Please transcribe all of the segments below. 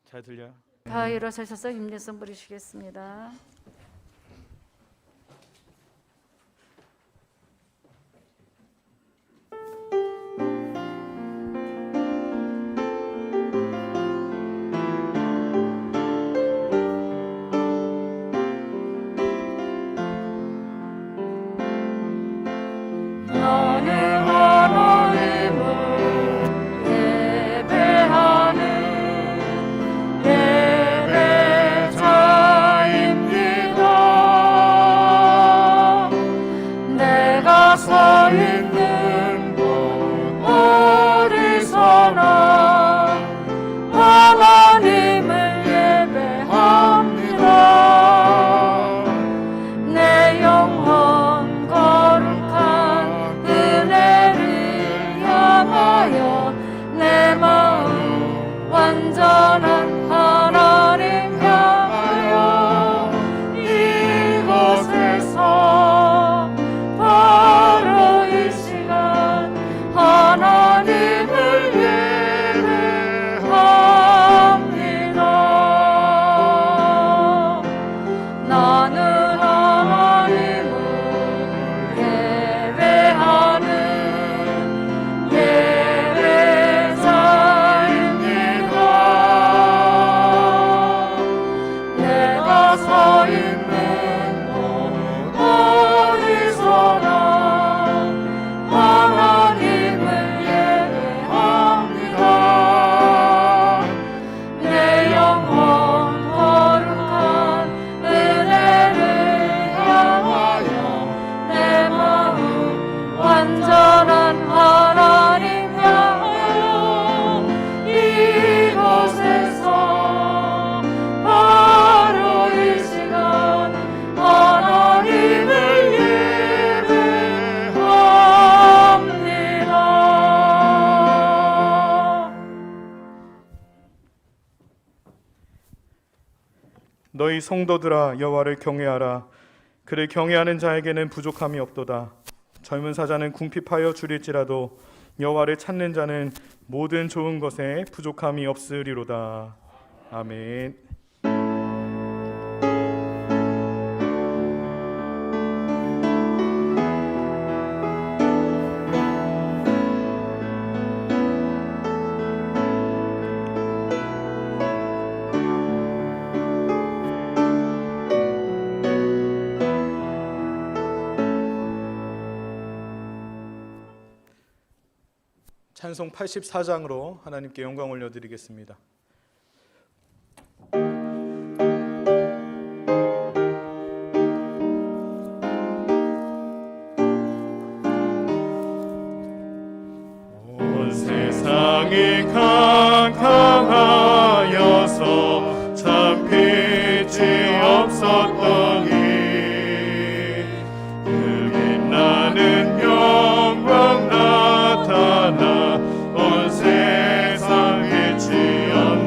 잘 들려요? 다 일어서셔서 임례성 부리시겠습니다. 너희 성도들아 여호와를 경외하라. 그를 경외하는 자에게는 부족함이 없도다. 젊은 사자는 궁핍하여 줄일지라도 여호와를 찾는 자는 모든 좋은 것에 부족함이 없으리로다. 아멘. 찬송 84장으로 하나님께 영광 올려드리겠습니다. 온 세상이 캄캄하여서 참 빛이 없었더니 그 빛나는 영광 나타나 온 세상에 지었네.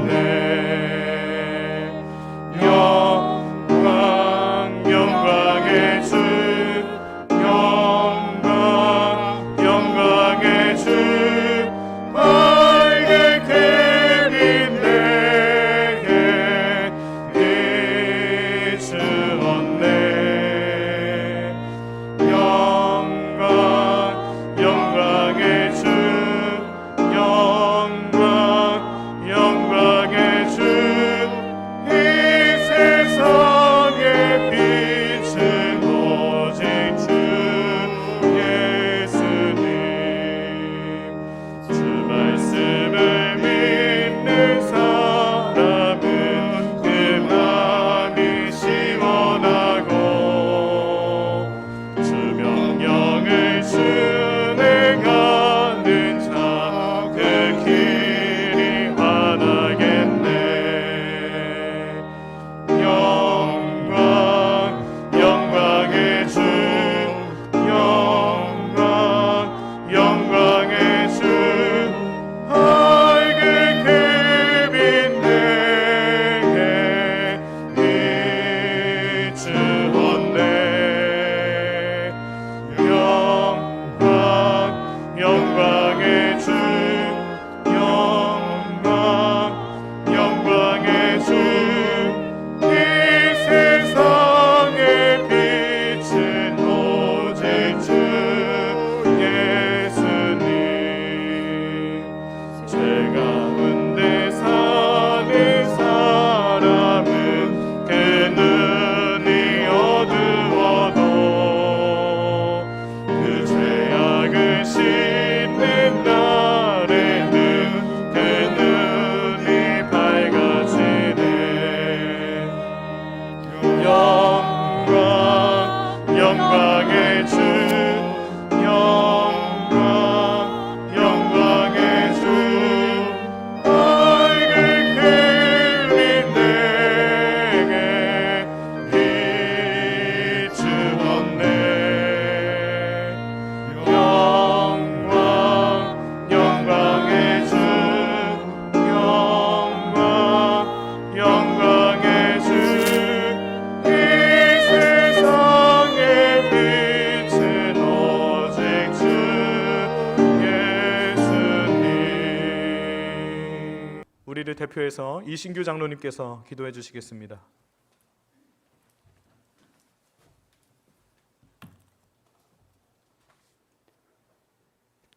저희를 대표해서 이신규 장로님께서 기도해 주시겠습니다.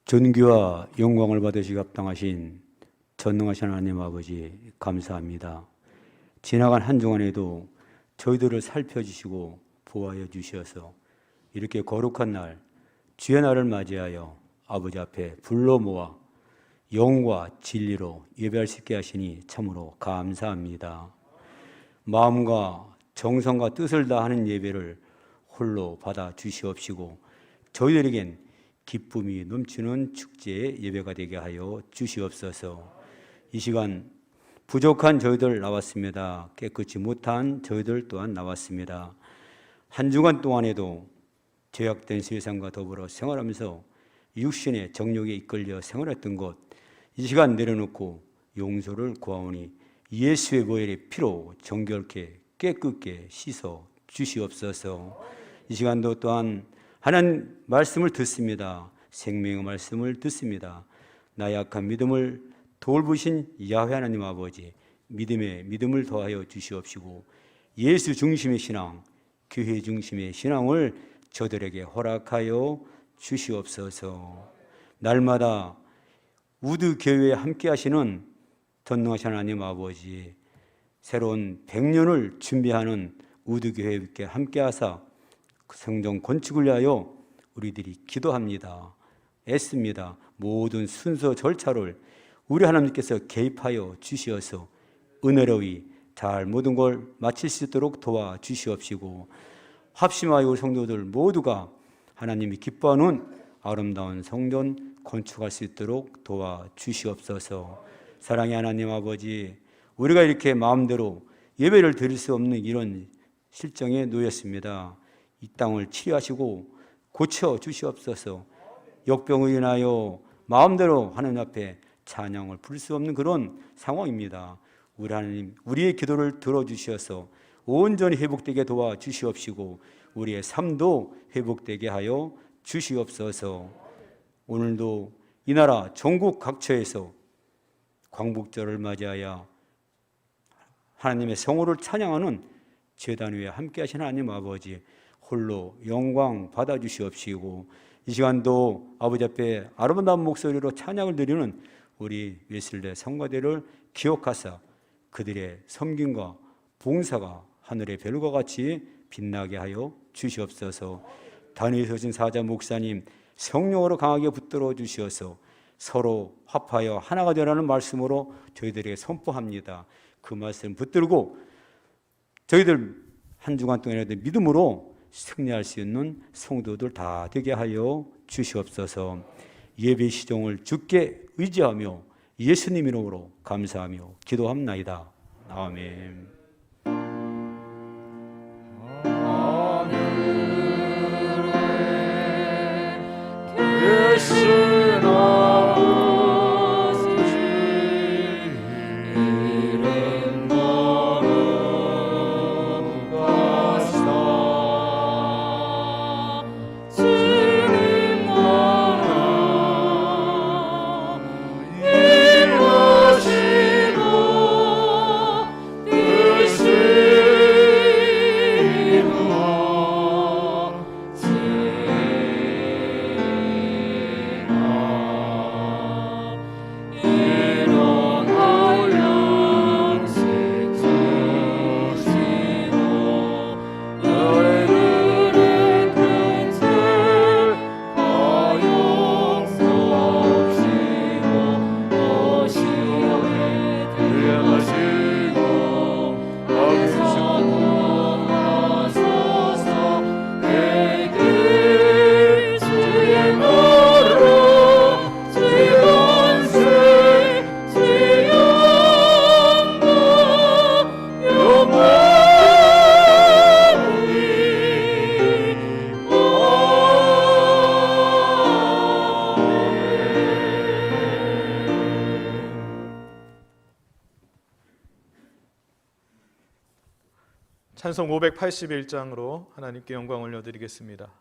존귀와 영광을 받으시기 합당하신 전능하신 하나님 아버지 감사합니다. 지나간 한 주간에도 저희들을 살펴주시고 보호하여 주셔서 이렇게 거룩한 날 주의 날을 맞이하여 아버지 앞에 불러 모아 영과 진리로 예배할 수 있게 하시니 참으로 감사합니다. 마음과 정성과 뜻을 다하는 예배를 홀로 받아 주시옵시고 저희들에겐 기쁨이 넘치는 축제의 예배가 되게 하여 주시옵소서. 이 시간 부족한 저희들 나왔습니다. 깨끗이 못한 저희들 또한 나왔습니다. 한 주간 동안에도 죄악된 세상과 더불어 생활하면서 육신의 정욕에 이끌려 생활했던 것, 이 시간 내려놓고 용서를 구하오니 예수의 보혈의 피로 정결케 깨끗게 씻어 주시옵소서. 이 시간도 또한 하나님 말씀을 듣습니다. 생명의 말씀을 듣습니다. 나의 약한 믿음을 돌보신 야훼 하나님 아버지, 믿음에 믿음을 더하여 주시옵시고 예수 중심의 신앙, 교회 중심의 신앙을 저들에게 허락하여 주시옵소서. 날마다 우드 교회에 함께 하시는 전능하신 하나님 아버지, 새로운 100년을 준비하는 우드 교회에 함께 하사 성전 건축을 위하여 우리들이 기도합니다. 애씁니다. 모든 순서 절차를 우리 하나님께서 개입하여 주시어서 은혜로이 잘 모든 걸 마칠 수 있도록 도와주시옵시고 합심하여 우리 성도들 모두가 하나님이 기뻐하는 아름다운 성전 건축할 수 있도록 도와주시옵소서. 사랑의 하나님 아버지, 우리가 이렇게 마음대로 예배를 드릴 수 없는 이런 실정에 놓였습니다. 이 땅을 치유하시고 고쳐 주시옵소서. 역병을 인하여 마음대로 하나님 앞에 찬양을 부를 수 없는 그런 상황입니다. 우리 하나님, 우리의 기도를 들어주셔서 온전히 회복되게 도와주시옵시고 우리의 삶도 회복되게 하여 주시옵소서. 오늘도 이 나라 전국 각처에서 광복절을 맞이하여 하나님의 성호를 찬양하는 제단 위에 함께 하신 하나님 아버지, 홀로 영광 받아주시옵시고 이 시간도 아버지 앞에 아름다운 목소리로 찬양을 드리는 우리 웨슬레 성가대를 기억하사 그들의 섬김과 봉사가 하늘의 별과 같이 빛나게 하여 주시옵소서. 단위에 서신 사자 목사님 성령으로 강하게 붙들어 주시어서 서로 합하여 하나가 되라는 말씀으로 저희들에게 선포합니다. 그 말씀 붙들고 저희들 한 주간 동안에도 믿음으로 승리할 수 있는 성도들 다 되게 하여 주시옵소서. 예배 시종을 주께 의지하며 예수님 이름으로 감사하며 기도합나이다. 아멘. 찬송 581장으로 하나님께 영광 올려드리겠습니다.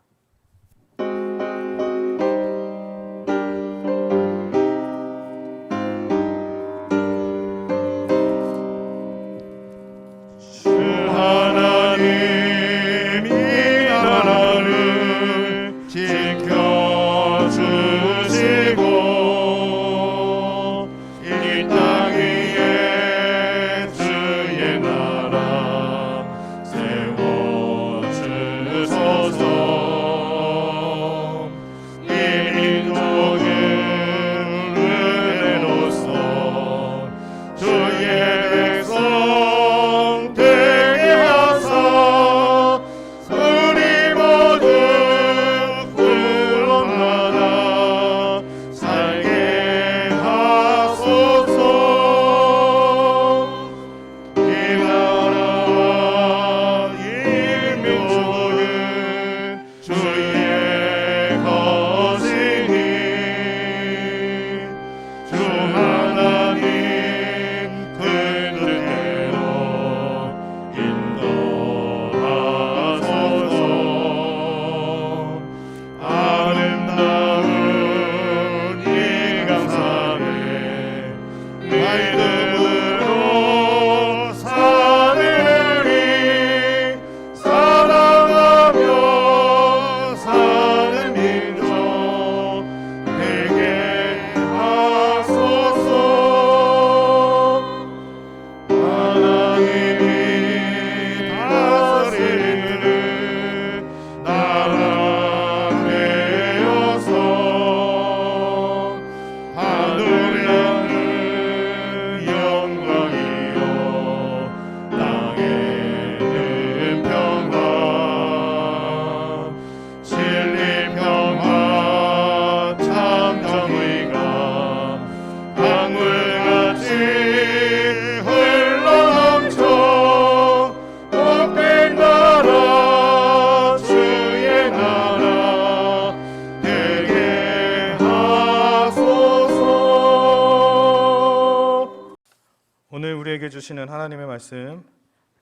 주시는 하나님의 말씀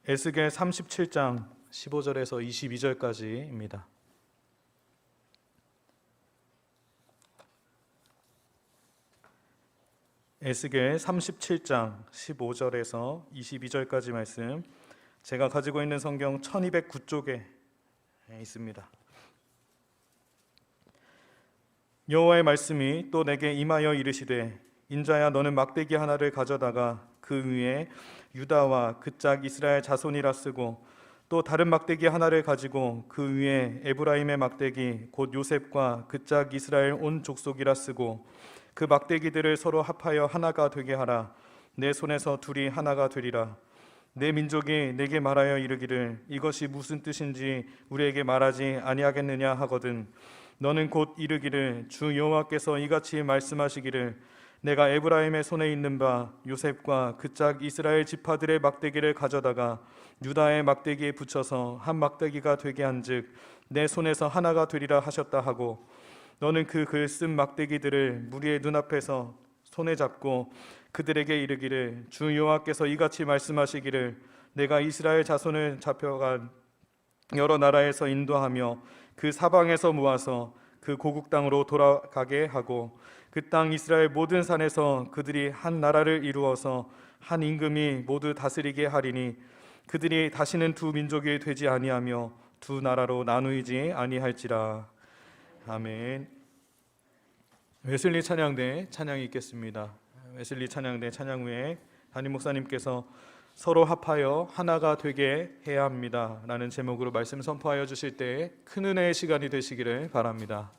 에스겔 37장 15절에서 22절까지입니다. 에스겔 37장 15절에서 22절까지 말씀, 제가 가지고 있는 성경 1209쪽에 있습니다. 여호와의 말씀이 또 내게 임하여 이르시되, 인자야, 너는 막대기 하나를 가져다가 그 위에 유다와 그 짝 이스라엘 자손이라 쓰고, 또 다른 막대기 하나를 가지고 그 위에 에브라임의 막대기 곧 요셉과 그 짝 이스라엘 온 족속이라 쓰고, 그 막대기들을 서로 합하여 하나가 되게 하라. 내 손에서 둘이 하나가 되리라. 내 민족이 내게 말하여 이르기를, 이것이 무슨 뜻인지 우리에게 말하지 아니하겠느냐 하거든, 너는 곧 이르기를, 주 여호와께서 이같이 말씀하시기를, 내가 에브라임의 손에 있는 바 요셉과 그 짝 이스라엘 지파들의 막대기를 가져다가 유다의 막대기에 붙여서 한 막대기가 되게 한즉 내 손에서 하나가 되리라 하셨다 하고, 너는 그 글 쓴 막대기들을 무리의 눈앞에서 손에 잡고 그들에게 이르기를, 주 여호와께서 이같이 말씀하시기를, 내가 이스라엘 자손을 잡혀간 여러 나라에서 인도하며 그 사방에서 모아서 그 고국 땅으로 돌아가게 하고, 그 땅 이스라엘 모든 산에서 그들이 한 나라를 이루어서 한 임금이 모두 다스리게 하리니, 그들이 다시는 두 민족이 되지 아니하며 두 나라로 나누이지 아니할지라. 아멘. 웨슬리 찬양대 찬양이 있겠습니다. 웨슬리 찬양대 찬양 후에 담임 목사님께서 서로 합하여 하나가 되게 해야 합니다 라는 제목으로 말씀 선포하여 주실 때 큰 은혜의 시간이 되시기를 바랍니다.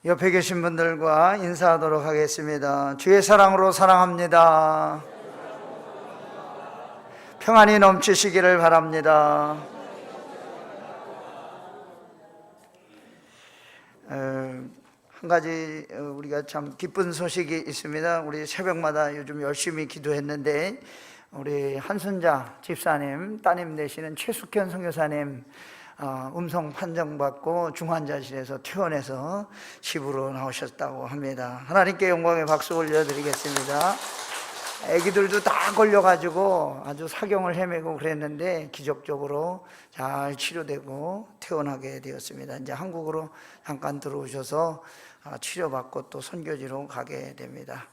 옆에 계신 분들과 인사하도록 하겠습니다. 주의 사랑으로 사랑합니다. 평안이 넘치시기를 바랍니다. 한 가지 우리가 참 기쁜 소식이 있습니다. 우리 새벽마다 요즘 열심히 기도했는데 우리 한순자 집사님 따님 되시는 최숙현 선교사님 음성 판정받고 중환자실에서 퇴원해서 집으로 나오셨다고 합니다. 하나님께 영광의 박수 올려드리겠습니다. 애기들도 다 걸려가지고 아주 사경을 헤매고 그랬는데 기적적으로 잘 치료되고 퇴원하게 되었습니다. 이제 한국으로 잠깐 들어오셔서 치료받고 또 선교지로 가게 됩니다.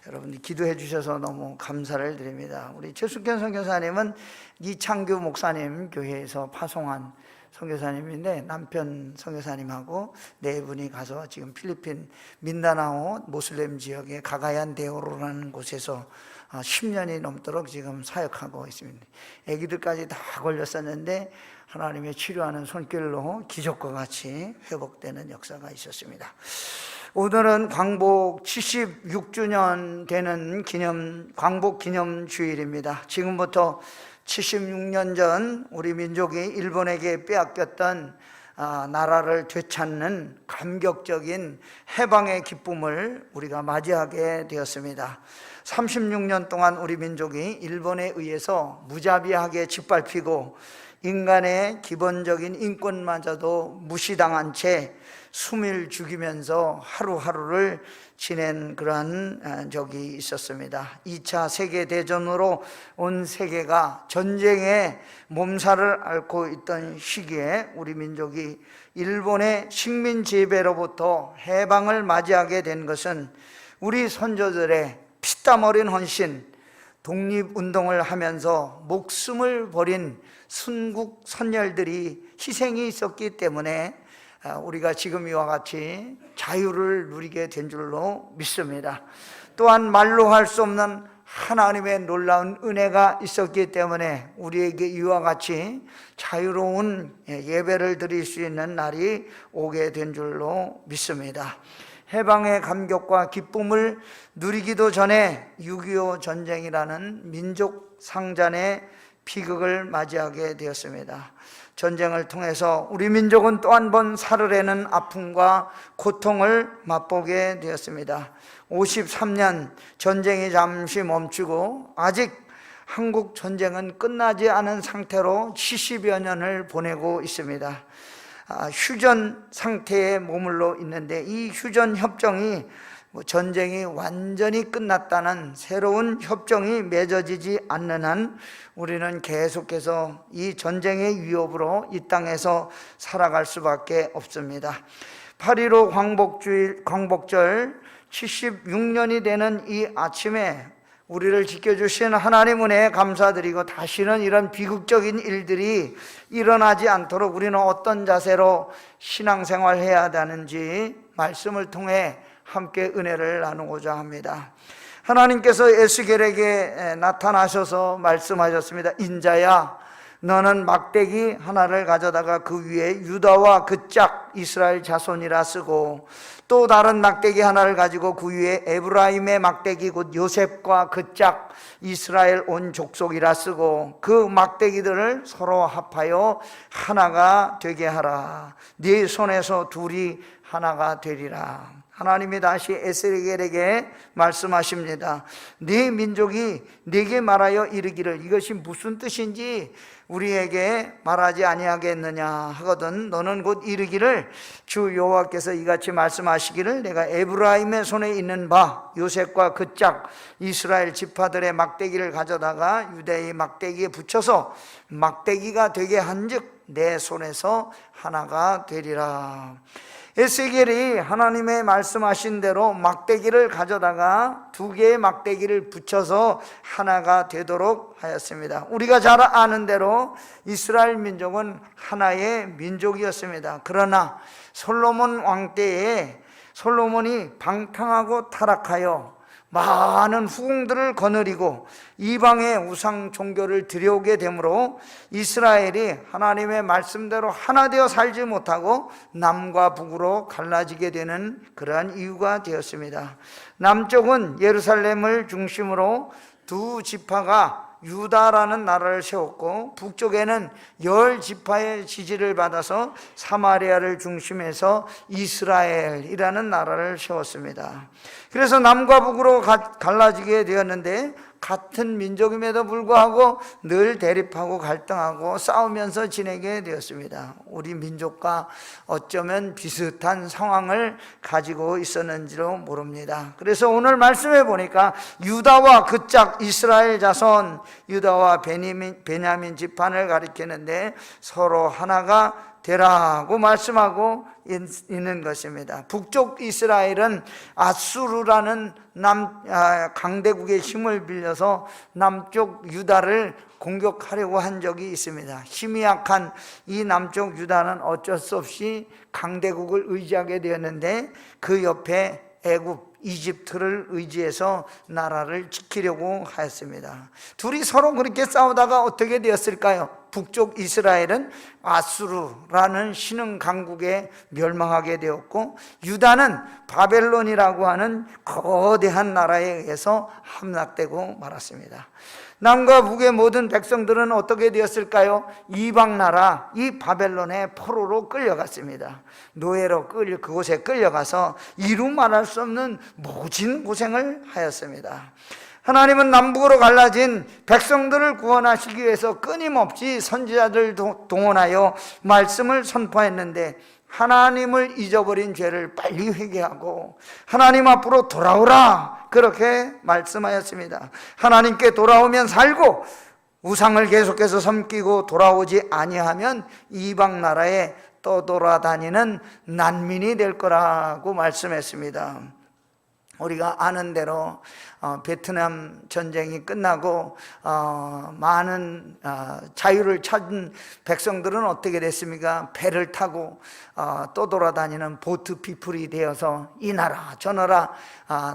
여러분들 기도해 주셔서 너무 감사를 드립니다. 우리 최숙현 선교사님은 이창규 목사님 교회에서 파송한 선교사님인데 남편 선교사님하고 네 분이 가서 지금 필리핀 민다나오 모슬렘 지역의 가가얀 데오로라는 곳에서 10년이 넘도록 지금 사역하고 있습니다. 아기들까지 다 걸렸었는데 하나님의 치료하는 손길로 기적과 같이 회복되는 역사가 있었습니다. 오늘은 광복 76주년 되는 광복 기념 주일입니다. 지금부터 76년 전 우리 민족이 일본에게 빼앗겼던 나라를 되찾는 감격적인 해방의 기쁨을 우리가 맞이하게 되었습니다. 36년 동안 우리 민족이 일본에 의해서 무자비하게 짓밟히고 인간의 기본적인 인권마저도 무시당한 채 숨을 죽이면서 하루하루를 지낸 그러한 적이 있었습니다. 2차 세계대전으로 온 세계가 전쟁의 몸살을 앓고 있던 시기에 우리 민족이 일본의 식민 지배로부터 해방을 맞이하게 된 것은 우리 선조들의 피땀 어린 헌신, 독립운동을 하면서 목숨을 버린 순국 선열들이 희생이 있었기 때문에 우리가 지금 이와 같이 자유를 누리게 된 줄로 믿습니다. 또한 말로 할 수 없는 하나님의 놀라운 은혜가 있었기 때문에 우리에게 이와 같이 자유로운 예배를 드릴 수 있는 날이 오게 된 줄로 믿습니다. 해방의 감격과 기쁨을 누리기도 전에 6.25 전쟁이라는 민족 상잔의 비극을 맞이하게 되었습니다. 전쟁을 통해서 우리 민족은 또 한 번 살으려는 아픔과 고통을 맛보게 되었습니다. 53년 전쟁이 잠시 멈추고 아직 한국 전쟁은 끝나지 않은 상태로 70여 년을 보내고 있습니다. 휴전 상태에 머물러 있는데 이 휴전 협정이 전쟁이 완전히 끝났다는 새로운 협정이 맺어지지 않는 한 우리는 계속해서 이 전쟁의 위협으로 이 땅에서 살아갈 수밖에 없습니다. 8.15 광복절 76년이 되는 이 아침에 우리를 지켜주신 하나님 은혜에 감사드리고 다시는 이런 비극적인 일들이 일어나지 않도록 우리는 어떤 자세로 신앙생활 해야 하는지 말씀을 통해 함께 은혜를 나누고자 합니다. 하나님께서 에스겔에게 나타나셔서 말씀하셨습니다. 인자야, 너는 막대기 하나를 가져다가 그 위에 유다와 그 짝 이스라엘 자손이라 쓰고 또 다른 막대기 하나를 가지고 그 위에 에브라임의 막대기 곧 요셉과 그 짝 이스라엘 온 족속이라 쓰고 그 막대기들을 서로 합하여 하나가 되게 하라. 네 손에서 둘이 하나가 되리라. 하나님이 다시 에스겔에게 말씀하십니다. 네 민족이 네게 말하여 이르기를 이것이 무슨 뜻인지 우리에게 말하지 아니하겠느냐 하거든 너는 곧 이르기를 주 여호와께서 이같이 말씀하시기를 내가 에브라임의 손에 있는 바 요셉과 그 짝 이스라엘 지파들의 막대기를 가져다가 유대의 막대기에 붙여서 막대기가 되게 한즉 내 손에서 하나가 되리라. 에스겔이 하나님의 말씀하신 대로 막대기를 가져다가 두 개의 막대기를 붙여서 하나가 되도록 하였습니다. 우리가 잘 아는 대로 이스라엘 민족은 하나의 민족이었습니다. 그러나 솔로몬 왕 때에 솔로몬이 방탕하고 타락하여 많은 후궁들을 거느리고 이방의 우상 종교를 들여오게 되므로 이스라엘이 하나님의 말씀대로 하나 되어 살지 못하고 남과 북으로 갈라지게 되는 그러한 이유가 되었습니다. 남쪽은 예루살렘을 중심으로 두 지파가 유다라는 나라를 세웠고, 북쪽에는 10지파의 지지를 받아서 사마리아를 중심해서 이스라엘이라는 나라를 세웠습니다. 그래서 남과 북으로 갈라지게 되었는데, 같은 민족임에도 불구하고 늘 대립하고 갈등하고 싸우면서 지내게 되었습니다. 우리 민족과 어쩌면 비슷한 상황을 가지고 있었는지도 모릅니다. 그래서 오늘 말씀해 보니까 유다와 그 짝 이스라엘 자손, 유다와 베냐민 지파를 가리키는데 서로 하나가 되라고 말씀하고 있는 것입니다. 북쪽 이스라엘은 아수르라는 강대국의 힘을 빌려서 남쪽 유다를 공격하려고 한 적이 있습니다. 힘이 약한 이 남쪽 유다는 어쩔 수 없이 강대국을 의지하게 되었는데, 그 옆에 애굽, 이집트를 의지해서 나라를 지키려고 하였습니다. 둘이 서로 그렇게 싸우다가 어떻게 되었을까요? 북쪽 이스라엘은 아수르라는 신흥 강국에 멸망하게 되었고, 유다는 바벨론이라고 하는 거대한 나라에 의해서 함락되고 말았습니다. 남과 북의 모든 백성들은 어떻게 되었을까요? 이방 나라, 이 바벨론의 포로로 끌려갔습니다. 노예로 그곳에 끌려가서 이루 말할 수 없는 모진 고생을 하였습니다. 하나님은 남북으로 갈라진 백성들을 구원하시기 위해서 끊임없이 선지자들 동원하여 말씀을 선포했는데, 하나님을 잊어버린 죄를 빨리 회개하고 하나님 앞으로 돌아오라, 그렇게 말씀하였습니다. 하나님께 돌아오면 살고 우상을 계속해서 섬기고 돌아오지 아니하면 이방 나라에 떠돌아다니는 난민이 될 거라고 말씀했습니다. 우리가 아는 대로 베트남 전쟁이 끝나고 많은 자유를 찾은 백성들은 어떻게 됐습니까? 배를 타고 떠돌아다니는 보트 피플이 되어서 이 나라 저 나라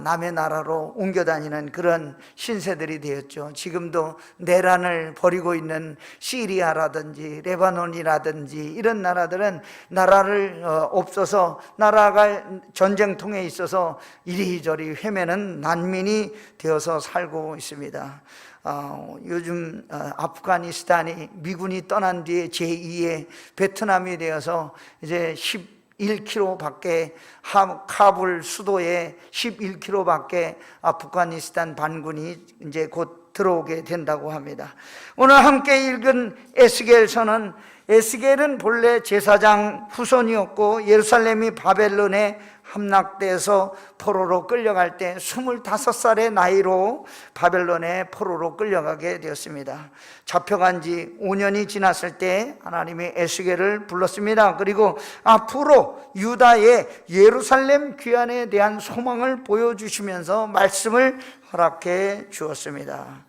남의 나라로 옮겨 다니는 그런 신세들이 되었죠. 지금도 내란을 벌이고 있는 시리아라든지 레바논이라든지 이런 나라들은 나라를 없어서 나라가 전쟁통에 있어서 이리저리 헤매는 난민이 되어서 살고 있습니다. 요즘 아프가니스탄이 미군이 떠난 뒤에 제2의 베트남이 되어서 이제 11km 밖에 카불 수도에 11km 밖에 아프가니스탄 반군이 이제 곧 들어오게 된다고 합니다. 오늘 함께 읽은 에스겔서는, 에스겔은 본래 제사장 후손이었고 예루살렘이 바벨론에 함락돼서 포로로 끌려갈 때 25살의 나이로 바벨론의 포로로 끌려가게 되었습니다. 잡혀간 지 5년이 지났을 때 하나님이 에스겔을 불렀습니다. 그리고 앞으로 유다의 예루살렘 귀환에 대한 소망을 보여주시면서 말씀을 허락해 주었습니다.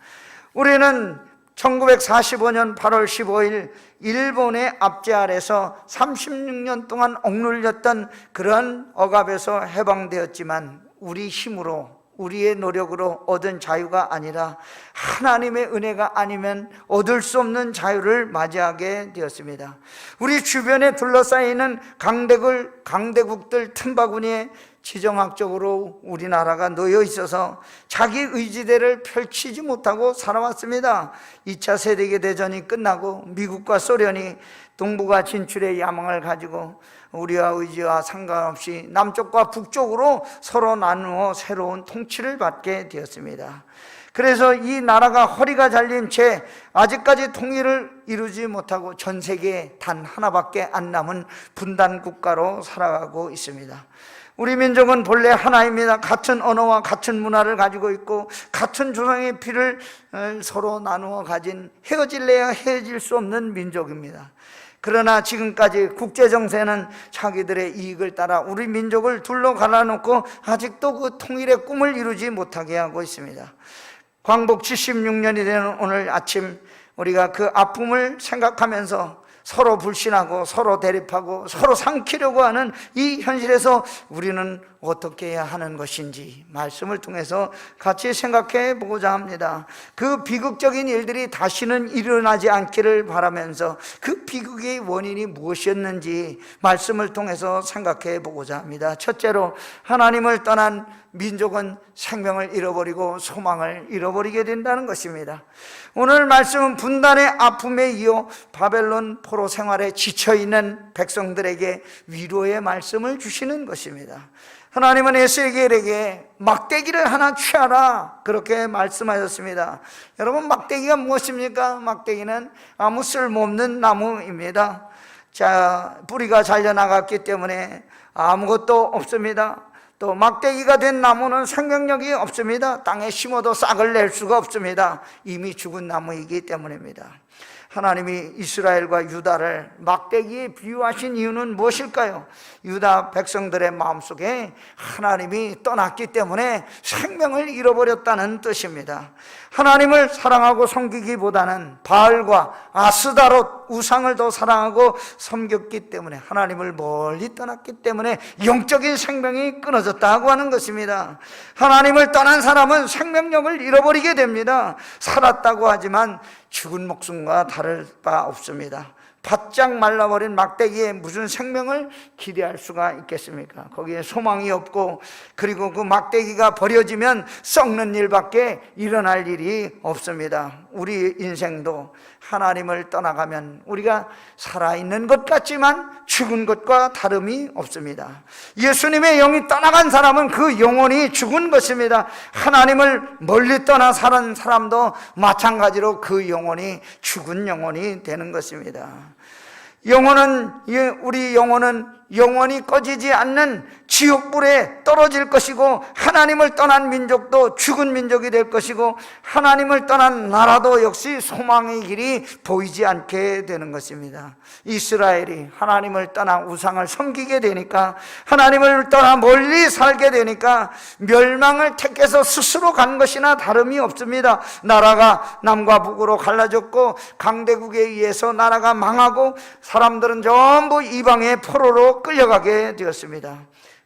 우리는 1945년 8월 15일 일본의 압제 아래서 36년 동안 억눌렸던 그런 억압에서 해방되었지만, 우리 힘으로 우리의 노력으로 얻은 자유가 아니라 하나님의 은혜가 아니면 얻을 수 없는 자유를 맞이하게 되었습니다. 우리 주변에 둘러싸이는 강대국들 틈바구니에 지정학적으로 우리나라가 놓여 있어서 자기 의지대를 펼치지 못하고 살아왔습니다. 2차 세계대전이 끝나고 미국과 소련이 동북아 진출의 야망을 가지고 우리와 의지와 상관없이 남쪽과 북쪽으로 서로 나누어 새로운 통치를 받게 되었습니다. 그래서 이 나라가 허리가 잘린 채 아직까지 통일을 이루지 못하고 전 세계에 단 하나밖에 안 남은 분단 국가로 살아가고 있습니다. 우리 민족은 본래 하나입니다. 같은 언어와 같은 문화를 가지고 있고 같은 조상의 피를 서로 나누어 가진, 헤어질래야 헤어질 수 없는 민족입니다. 그러나 지금까지 국제정세는 자기들의 이익을 따라 우리 민족을 둘러 갈라놓고 아직도 그 통일의 꿈을 이루지 못하게 하고 있습니다. 광복 76년이 되는 오늘 아침, 우리가 그 아픔을 생각하면서 서로 불신하고 서로 대립하고 서로 삼키려고 하는 이 현실에서 우리는 어떻게 해야 하는 것인지 말씀을 통해서 같이 생각해 보고자 합니다. 그 비극적인 일들이 다시는 일어나지 않기를 바라면서 그 비극의 원인이 무엇이었는지 말씀을 통해서 생각해 보고자 합니다. 첫째로, 하나님을 떠난 민족은 생명을 잃어버리고 소망을 잃어버리게 된다는 것입니다. 오늘 말씀은 분단의 아픔에 이어 바벨론 포로 생활에 지쳐있는 백성들에게 위로의 말씀을 주시는 것입니다. 하나님은 에스겔에게 막대기를 하나 취하라, 그렇게 말씀하셨습니다. 여러분, 막대기가 무엇입니까? 막대기는 아무 쓸모없는 나무입니다. 자, 뿌리가 잘려나갔기 때문에 아무것도 없습니다. 또 막대기가 된 나무는 생명력이 없습니다. 땅에 심어도 싹을 낼 수가 없습니다. 이미 죽은 나무이기 때문입니다. 하나님이 이스라엘과 유다를 막대기에 비유하신 이유는 무엇일까요? 유다 백성들의 마음속에 하나님이 떠났기 때문에 생명을 잃어버렸다는 뜻입니다. 하나님을 사랑하고 섬기기보다는 바알과 아스다롯 우상을 더 사랑하고 섬겼기 때문에, 하나님을 멀리 떠났기 때문에 영적인 생명이 끊어졌다고 하는 것입니다. 하나님을 떠난 사람은 생명력을 잃어버리게 됩니다. 살았다고 하지만 죽은 목숨과 다를 바 없습니다. 바짝 말라버린 막대기에 무슨 생명을 기대할 수가 있겠습니까? 거기에 소망이 없고, 그리고 그 막대기가 버려지면 썩는 일밖에 일어날 일이 없습니다. 우리 인생도 하나님을 떠나가면 우리가 살아있는 것 같지만 죽은 것과 다름이 없습니다. 예수님의 영이 떠나간 사람은 그 영혼이 죽은 것입니다. 하나님을 멀리 떠나 사는 사람도 마찬가지로 그 영혼이 죽은 영혼이 되는 것입니다. 우리 영혼은 영원히 꺼지지 않는 지옥불에 떨어질 것이고, 하나님을 떠난 민족도 죽은 민족이 될 것이고, 하나님을 떠난 나라도 역시 소망의 길이 보이지 않게 되는 것입니다. 이스라엘이 하나님을 떠나 우상을 섬기게 되니까, 하나님을 떠나 멀리 살게 되니까 멸망을 택해서 스스로 간 것이나 다름이 없습니다. 나라가 남과 북으로 갈라졌고, 강대국에 의해서 나라가 망하고 사람들은 전부 이방의 포로로 끌려가게 되었습니다.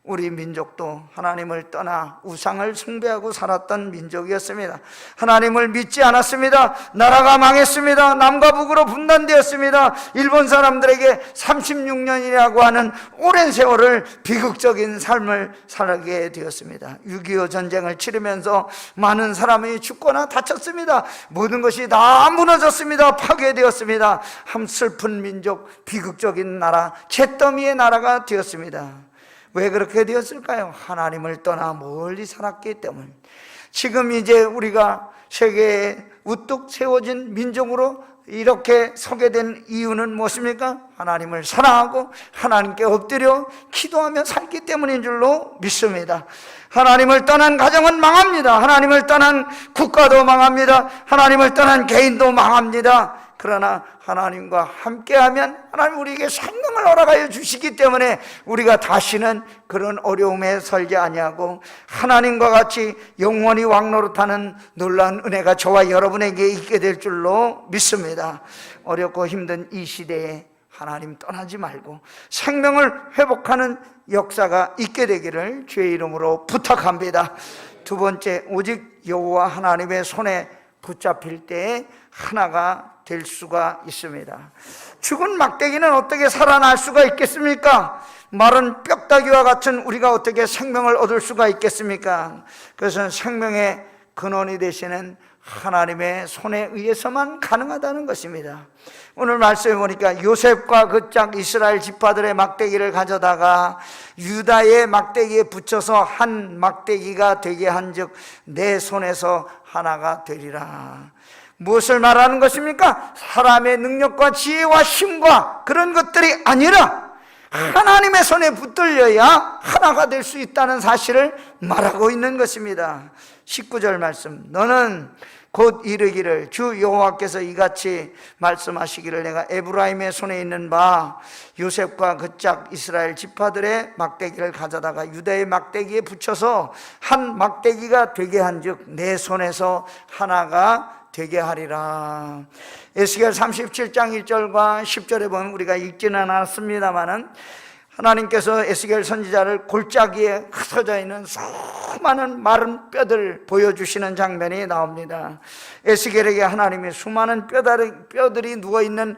우리 민족도 하나님을 떠나 우상을 숭배하고 살았던 민족이었습니다. 하나님을 믿지 않았습니다. 나라가 망했습니다. 남과 북으로 분단되었습니다. 일본 사람들에게 36년이라고 하는 오랜 세월을 비극적인 삶을 살게 되었습니다. 6.25 전쟁을 치르면서 많은 사람이 죽거나 다쳤습니다. 모든 것이 다 무너졌습니다. 파괴되었습니다. 한 슬픈 민족, 비극적인 나라, 잿더미의 나라가 되었습니다. 왜 그렇게 되었을까요? 하나님을 떠나 멀리 살았기 때문에. 지금 이제 우리가 세계에 우뚝 세워진 민족으로 이렇게 서게 된 이유는 무엇입니까? 하나님을 사랑하고 하나님께 엎드려 기도하며 살기 때문인 줄로 믿습니다. 하나님을 떠난 가정은 망합니다. 하나님을 떠난 국가도 망합니다. 하나님을 떠난 개인도 망합니다. 그러나 하나님과 함께하면 하나님 우리에게 생명을 허락하여 주시기 때문에 우리가 다시는 그런 어려움에 설지 아니하고 하나님과 같이 영원히 왕노릇하는 놀라운 은혜가 저와 여러분에게 있게 될 줄로 믿습니다. 어렵고 힘든 이 시대에 하나님 떠나지 말고 생명을 회복하는 역사가 있게 되기를 주의 이름으로 부탁합니다. 두 번째, 오직 여호와 하나님의 손에 붙잡힐 때에 하나가 될 수가 있습니다. 죽은 막대기는 어떻게 살아날 수가 있겠습니까? 마른 뼈다귀와 같은 우리가 어떻게 생명을 얻을 수가 있겠습니까? 그것은 생명의 근원이 되시는 하나님의 손에 의해서만 가능하다는 것입니다. 오늘 말씀해 보니까 요셉과 그 짝 이스라엘 지파들의 막대기를 가져다가 유다의 막대기에 붙여서 한 막대기가 되게 한즉 내 손에서 하나가 되리라. 무엇을 말하는 것입니까? 사람의 능력과 지혜와 힘과 그런 것들이 아니라 하나님의 손에 붙들려야 하나가 될 수 있다는 사실을 말하고 있는 것입니다. 19절 말씀, 너는 곧 이르기를 주 여호와께서 이같이 말씀하시기를 내가 에브라임의 손에 있는 바 요셉과 그 짝 이스라엘 지파들의 막대기를 가져다가 유다의 막대기에 붙여서 한 막대기가 되게 한즉 내 손에서 하나가 되게 하리라. 에스겔 37장 1절과 10절에 보면 우리가 읽지는 않았습니다마는 하나님께서 에스겔 선지자를 골짜기에 흩어져 있는 수많은 마른 뼈들 보여주시는 장면이 나옵니다. 에스겔에게 하나님이 수많은 뼈들이 누워있는,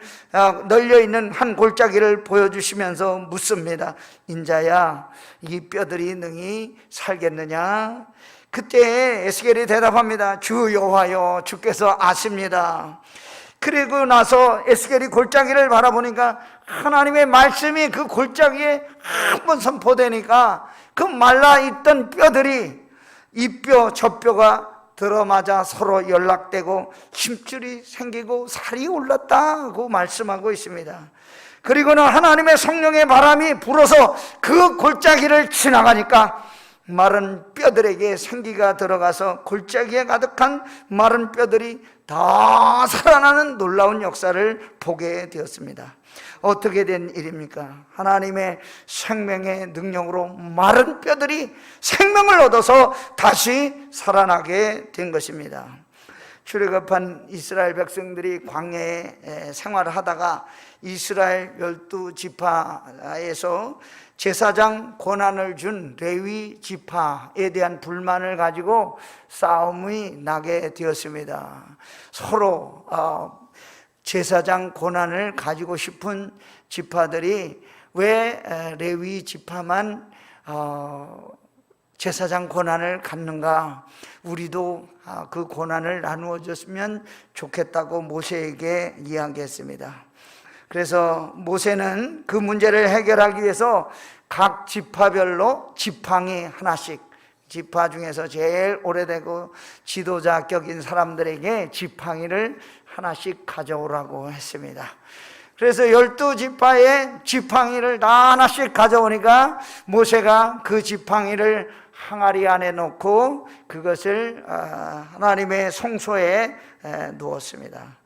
널려있는 한 골짜기를 보여주시면서 묻습니다. 인자야, 이 뼈들이 능히 살겠느냐? 그때 에스겔이 대답합니다. 주 여호와여, 주께서 아십니다. 그리고 나서 에스겔이 골짜기를 바라보니까 하나님의 말씀이 그 골짜기에 한번 선포되니까 그 말라있던 뼈들이 이 뼈 저 뼈가 들어맞아 서로 연락되고 힘줄이 생기고 살이 올랐다고 말씀하고 있습니다. 그리고는 하나님의 성령의 바람이 불어서 그 골짜기를 지나가니까 마른 뼈들에게 생기가 들어가서 골짜기에 가득한 마른 뼈들이 다 살아나는 놀라운 역사를 보게 되었습니다. 어떻게 된 일입니까? 하나님의 생명의 능력으로 마른 뼈들이 생명을 얻어서 다시 살아나게 된 것입니다. 출애굽한 이스라엘 백성들이 광야에 생활을 하다가 이스라엘 12지파에서 제사장 권한을 준 레위 지파에 대한 불만을 가지고 싸움이 나게 되었습니다. 서로 제사장 권한을 가지고 싶은 지파들이 왜 레위 지파만 제사장 권한을 갖는가? 우리도 그 권한을 나누어 줬으면 좋겠다고 모세에게 이야기했습니다. 그래서 모세는 그 문제를 해결하기 위해서 각 지파별로 지팡이 하나씩, 지파 중에서 제일 오래되고 지도자격인 사람들에게 지팡이를 하나씩 가져오라고 했습니다. 그래서 12지파의 지팡이를 다 하나씩 가져오니까 모세가 그 지팡이를 항아리 안에 넣고 그것을 하나님의 성소에 누웠습니다.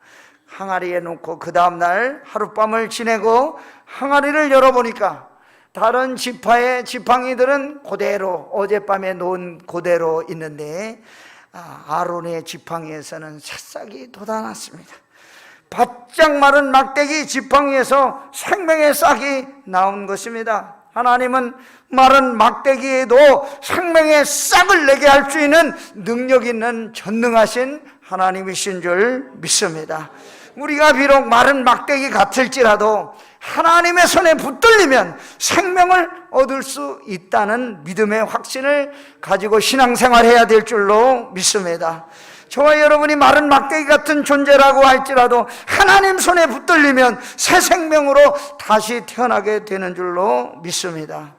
항아리에 놓고 그 다음날 하룻밤을 지내고 항아리를 열어보니까 다른 지파의 지팡이들은 그대로 어젯밤에 놓은 그대로 있는데 아론의 지팡이에서는 새싹이 돋아났습니다. 바짝 마른 막대기 지팡이에서 생명의 싹이 나온 것입니다. 하나님은 마른 막대기에도 생명의 싹을 내게 할 수 있는 능력 있는 전능하신 하나님이신 줄 믿습니다. 우리가 비록 마른 막대기 같을지라도 하나님의 손에 붙들리면 생명을 얻을 수 있다는 믿음의 확신을 가지고 신앙생활해야 될 줄로 믿습니다. 저와 여러분이 마른 막대기 같은 존재라고 할지라도 하나님 손에 붙들리면 새 생명으로 다시 태어나게 되는 줄로 믿습니다.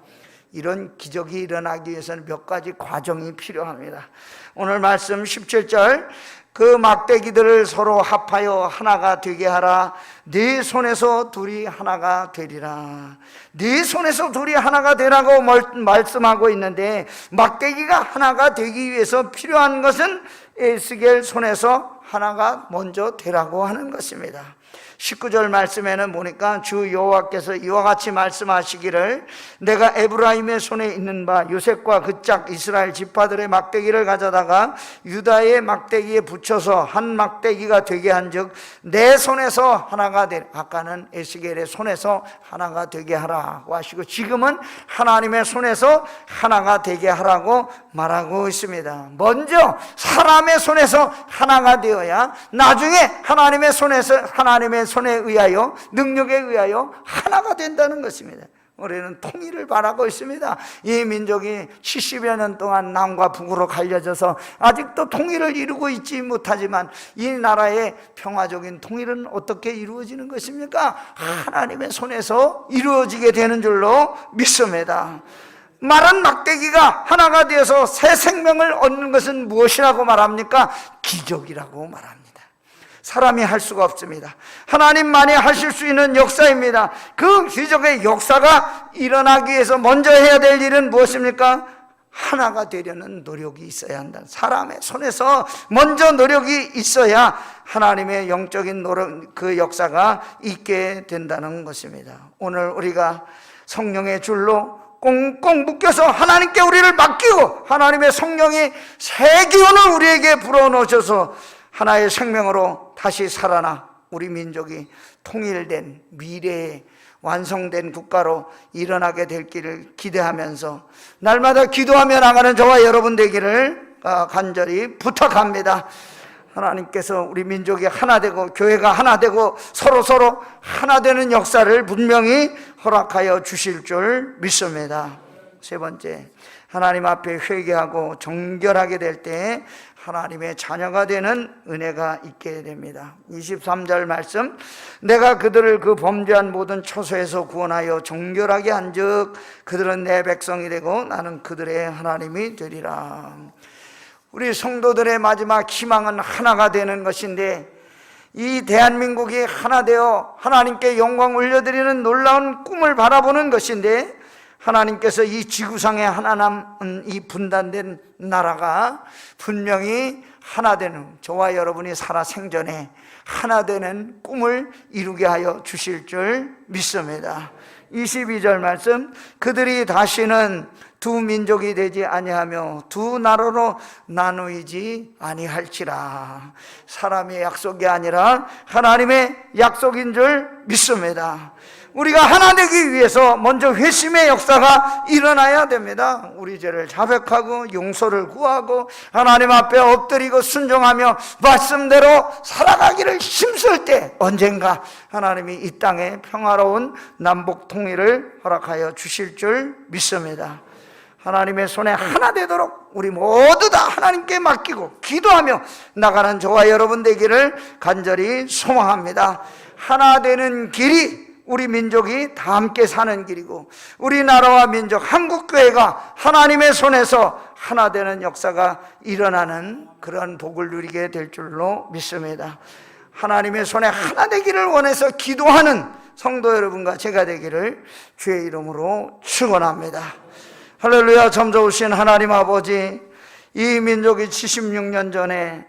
이런 기적이 일어나기 위해서는 몇 가지 과정이 필요합니다. 오늘 말씀 17절, 그 막대기들을 서로 합하여 하나가 되게 하라. 네 손에서 둘이 하나가 되리라. 네 손에서 둘이 하나가 되라고 말씀하고 있는데, 막대기가 하나가 되기 위해서 필요한 것은 에스겔 손에서 하나가 먼저 되라고 하는 것입니다. 19절 말씀에는 보니까 주 여호와께서 이와 같이 말씀하시기를, 내가 에브라임의 손에 있는 바 요셉과 그 짝 이스라엘 지파들의 막대기를 가져다가 유다의 막대기에 붙여서 한 막대기가 되게 한즉 내 손에서 하나가 되라. 아까는 에스겔의 손에서 하나가 되게 하라고 하시고, 지금은 하나님의 손에서 하나가 되게 하라고 말하고 있습니다. 먼저 사람의 손에서 하나가 되어야 나중에 하나님의 손에 의하여, 능력에 의하여 하나가 된다는 것입니다. 우리는 통일을 바라고 있습니다. 이 민족이 70여 년 동안 남과 북으로 갈려져서 아직도 통일을 이루고 있지 못하지만, 이 나라의 평화적인 통일은 어떻게 이루어지는 것입니까? 하나님의 손에서 이루어지게 되는 줄로 믿습니다. 마른 막대기가 하나가 되어서 새 생명을 얻는 것은 무엇이라고 말합니까? 기적이라고 말합니다. 사람이 할 수가 없습니다. 하나님만이 하실 수 있는 역사입니다. 그 기적의 역사가 일어나기 위해서 먼저 해야 될 일은 무엇입니까? 하나가 되려는 노력이 있어야 한다. 사람의 손에서 먼저 노력이 있어야 하나님의 영적인 노력, 그 역사가 있게 된다는 것입니다. 오늘 우리가 성령의 줄로 꽁꽁 묶여서 하나님께 우리를 맡기고, 하나님의 성령이 새 기운을 우리에게 불어넣으셔서 하나의 생명으로 다시 살아나 우리 민족이 통일된 미래에 완성된 국가로 일어나게 될 길을 기대하면서 날마다 기도하며 나가는 저와 여러분 되기를 간절히 부탁합니다. 하나님께서 우리 민족이 하나 되고 교회가 하나 되고 서로 하나 되는 역사를 분명히 허락하여 주실 줄 믿습니다. 세 번째, 하나님 앞에 회개하고 정결하게 될 때 하나님의 자녀가 되는 은혜가 있게 됩니다. 23절 말씀, 내가 그들을 그 범죄한 모든 처소에서 구원하여 정결하게 한즉 그들은 내 백성이 되고 나는 그들의 하나님이 되리라. 우리 성도들의 마지막 희망은 하나가 되는 것인데, 이 대한민국이 하나 되어 하나님께 영광 올려드리는 놀라운 꿈을 바라보는 것인데, 하나님께서 이 지구상에 하나 남은 이 분단된 나라가 분명히 하나 되는, 저와 여러분이 살아 생전에 하나 되는 꿈을 이루게 하여 주실 줄 믿습니다. 22절 말씀, 그들이 다시는 두 민족이 되지 아니하며 두 나라로 나누이지 아니할지라. 사람의 약속이 아니라 하나님의 약속인 줄 믿습니다. 우리가 하나 되기 위해서 먼저 회심의 역사가 일어나야 됩니다. 우리 죄를 자백하고 용서를 구하고 하나님 앞에 엎드리고 순종하며 말씀대로 살아가기를 힘쓸 때 언젠가 하나님이 이 땅에 평화로운 남북 통일을 허락하여 주실 줄 믿습니다. 하나님의 손에 하나 되도록 우리 모두 다 하나님께 맡기고 기도하며 나가는 저와 여러분 되기를 간절히 소망합니다. 하나 되는 길이 우리 민족이 다 함께 사는 길이고, 우리나라와 민족 한국교회가 하나님의 손에서 하나 되는 역사가 일어나는 그런 복을 누리게 될 줄로 믿습니다. 하나님의 손에 하나 되기를 원해서 기도하는 성도 여러분과 제가 되기를 주의 이름으로 축원합니다. 할렐루야. 점져오신 하나님 아버지, 이 민족이 76년 전에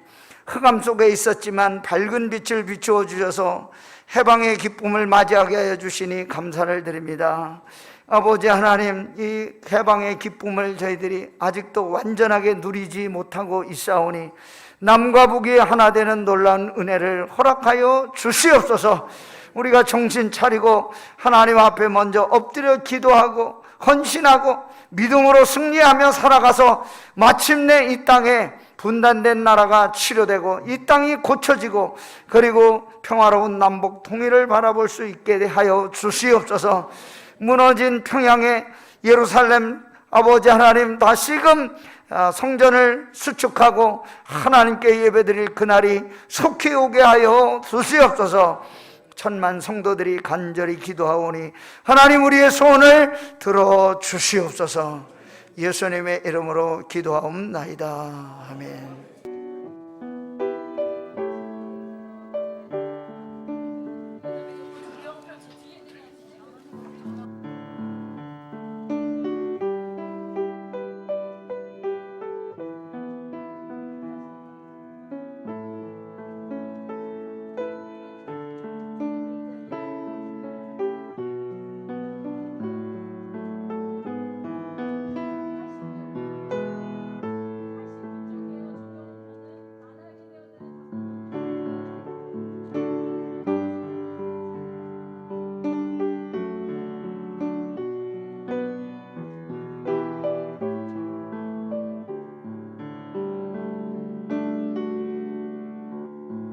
흑암 속에 있었지만 밝은 빛을 비추어 주셔서 해방의 기쁨을 맞이하게 하여 주시니 감사를 드립니다. 아버지 하나님, 이 해방의 기쁨을 저희들이 아직도 완전하게 누리지 못하고 있사오니 남과 북이 하나 되는 놀라운 은혜를 허락하여 주시옵소서. 우리가 정신 차리고 하나님 앞에 먼저 엎드려 기도하고 헌신하고 믿음으로 승리하며 살아가서 마침내 이 땅에 분단된 나라가 치료되고 이 땅이 고쳐지고 그리고 평화로운 남북 통일을 바라볼 수 있게 하여 주시옵소서. 무너진 평양의 예루살렘 아버지 하나님, 다시금 성전을 수축하고 하나님께 예배드릴 그날이 속히 오게 하여 주시옵소서. 천만 성도들이 간절히 기도하오니 하나님 우리의 소원을 들어주시옵소서. 예수님의 이름으로 기도하옵나이다. 아멘.